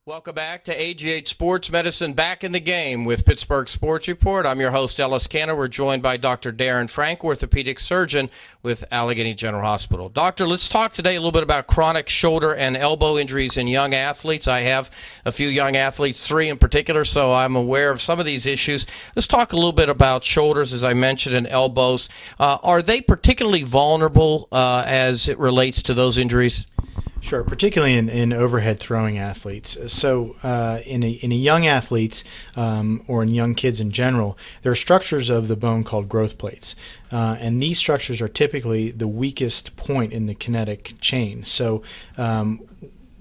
Welcome back to AGH Sports Medicine, back in the game with Pittsburgh Sports Report. I'm your host, Ellis Canna. We're joined by Dr. Darren Frank, orthopedic surgeon with Allegheny General Hospital. Doctor, let's talk today a little bit about chronic shoulder and elbow injuries in young athletes. I have a few young athletes, 3 in particular, so I'm aware of some of these issues. Let's talk a little bit about shoulders, as I mentioned, and elbows. Are they particularly vulnerable as it relates to those injuries? Sure, particularly in overhead throwing athletes. So in a young athletes or in young kids in general, there are structures of the bone called growth plates. And these structures are typically the weakest point in the kinetic chain. So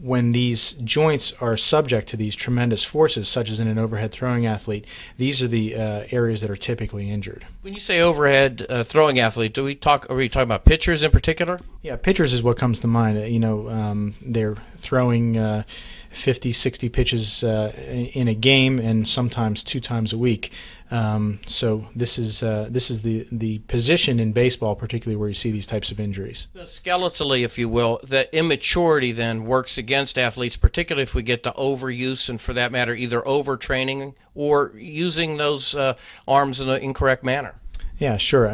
when these joints are subject to these tremendous forces, such as in an overhead throwing athlete, these are the areas that are typically injured. When you say overhead throwing athlete, are we talking about pitchers in particular? Yeah, pitchers is what comes to mind. They're throwing 50, 60 pitches in a game, and sometimes 2 times a week. So this is the position in baseball, particularly where you see these types of injuries. Skeletally, if you will, the immaturity then works against athletes, particularly if we get to overuse, and for that matter, either overtraining or using those arms in an incorrect manner. Yeah, sure.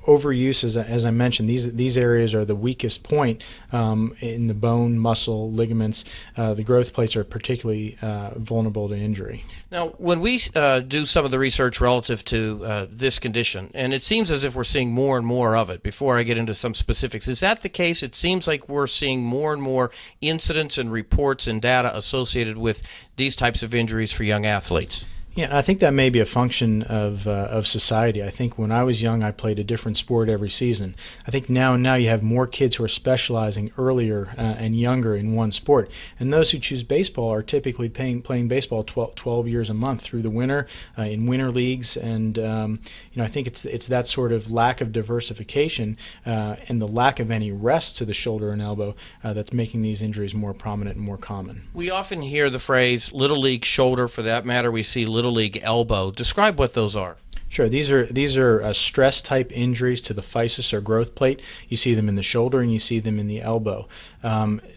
Overuse, as I mentioned, these areas are the weakest point in the bone, muscle, ligaments. The growth plates are particularly vulnerable to injury. Now, when we do some of the research relative to this condition, and it seems as if we're seeing more and more of it, before I get into some specifics, is that the case? It seems like we're seeing more and more incidents and reports and data associated with these types of injuries for young athletes. Yeah, I think that may be a function of society. I think when I was young, I played a different sport every season. I think now you have more kids who are specializing earlier and younger in one sport. And those who choose baseball are typically playing baseball 12 years a month through the winter in winter leagues. And I think it's that sort of lack of diversification and the lack of any rest to the shoulder and elbow that's making these injuries more prominent and more common. We often hear the phrase little league shoulder. For that matter, we see little league elbow. Describe what those are. Sure. These are stress-type injuries to the physis or growth plate. You see them in the shoulder and you see them in the elbow.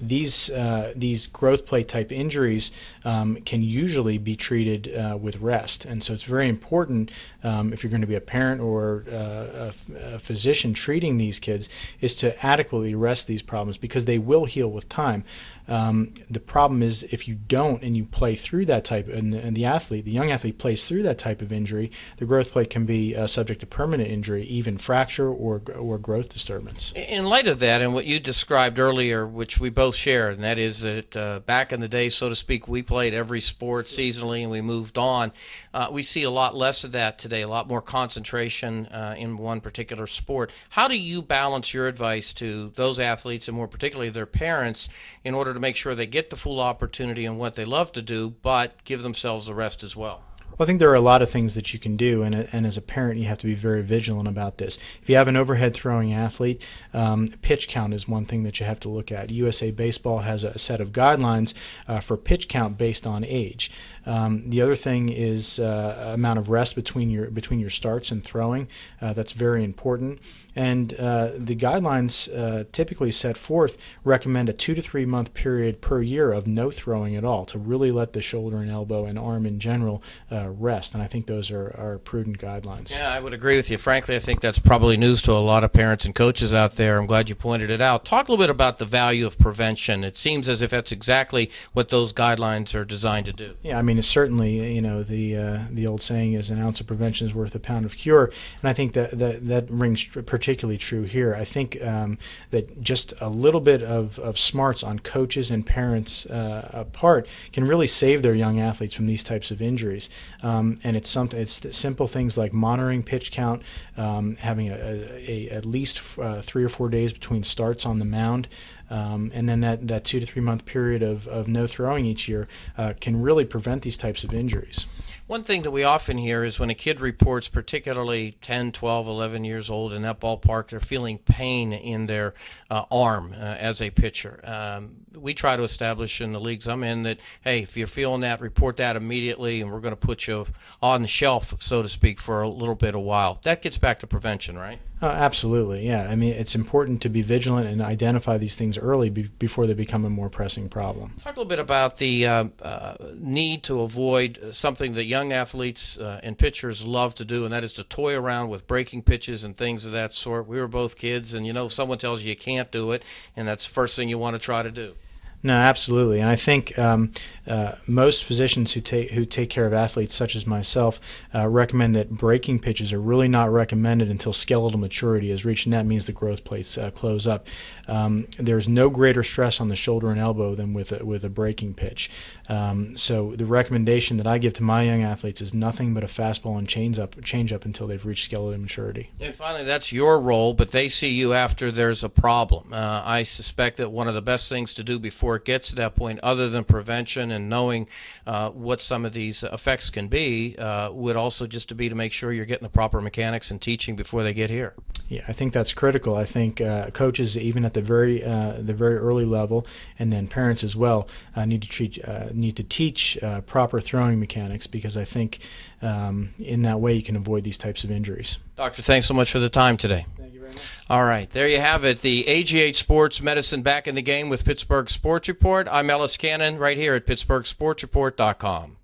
These growth plate type injuries can usually be treated with rest, and so it's very important if you're going to be a parent or a physician treating these kids is to adequately rest these problems, because they will heal with time. The problem is if you don't and you play through that type, and the young athlete plays through that type of injury, the growth plate can be subject to permanent injury, even fracture or growth disturbance. In light of that and what you described earlier, which we both share, and that is that back in the day, so to speak, we played every sport seasonally and we moved on. We see a lot less of that today, a lot more concentration in one particular sport. How do you balance your advice to those athletes, and more particularly their parents, in order to make sure they get the full opportunity in what they love to do, but give themselves the rest as well? Well, I think there are a lot of things that you can do, and as a parent you have to be very vigilant about this. If you have an overhead throwing athlete, pitch count is one thing that you have to look at. USA Baseball has a set of guidelines for pitch count based on age. The other thing is amount of rest between your starts and throwing. That's very important. And the guidelines typically set forth recommend a 2 to 3 month period per year of no throwing at all to really let the shoulder and elbow and arm in general rest. And I think those are prudent guidelines. Yeah, I would agree with you. Frankly, I think that's probably news to a lot of parents and coaches out there. I'm glad you pointed it out. Talk a little bit about the value of prevention. It seems as if that's exactly what those guidelines are designed to do. Yeah, I mean, it's certainly, the old saying is an ounce of prevention is worth a pound of cure, and I think that rings particularly true here. I think that just a little bit of smarts on coaches and parents' part can really save their young athletes from these types of injuries. And it's simple things like monitoring pitch count, having at least 3 or 4 days between starts on the mound, and then that 2 to 3 month period of no throwing each year can really prevent these types of injuries. One thing that we often hear is when a kid reports, particularly 10, 12, 11 years old, in that ballpark, they're feeling pain in their arm as a pitcher. We try to establish in the leagues I'm in that, hey, if you're feeling that, report that immediately, and we're going to put you on the shelf, so to speak, for a little bit of while. That gets back to prevention, right? Oh, absolutely, yeah. I mean, it's important to be vigilant and identify these things early before they become a more pressing problem. Talk a little bit about the need to avoid something that young athletes and pitchers love to do, and that is to toy around with breaking pitches and things of that sort. We were both kids, and someone tells you can't do it, and that's the first thing you want to try to do. No, absolutely, and I think most physicians who take care of athletes, such as myself, recommend that breaking pitches are really not recommended until skeletal maturity is reached, and that means the growth plates close up. There's no greater stress on the shoulder and elbow than with a breaking pitch. So the recommendation that I give to my young athletes is nothing but a fastball and change up until they've reached skeletal maturity. And finally, that's your role, but they see you after there's a problem. I suspect that one of the best things to do before it gets to that point, other than prevention and knowing what some of these effects can be, would also just to be to make sure you're getting the proper mechanics and teaching before they get here. Yeah, I think that's critical. I think coaches, even at the very early level, and then parents as well, need to teach proper throwing mechanics, because I think in that way you can avoid these types of injuries. Doctor, thanks so much for the time today. Thank you very much. All right, there you have it. The AGH Sports Medicine Back in the Game with Pittsburgh Sports Report. I'm Ellis Cannon right here at PittsburghSportsReport.com.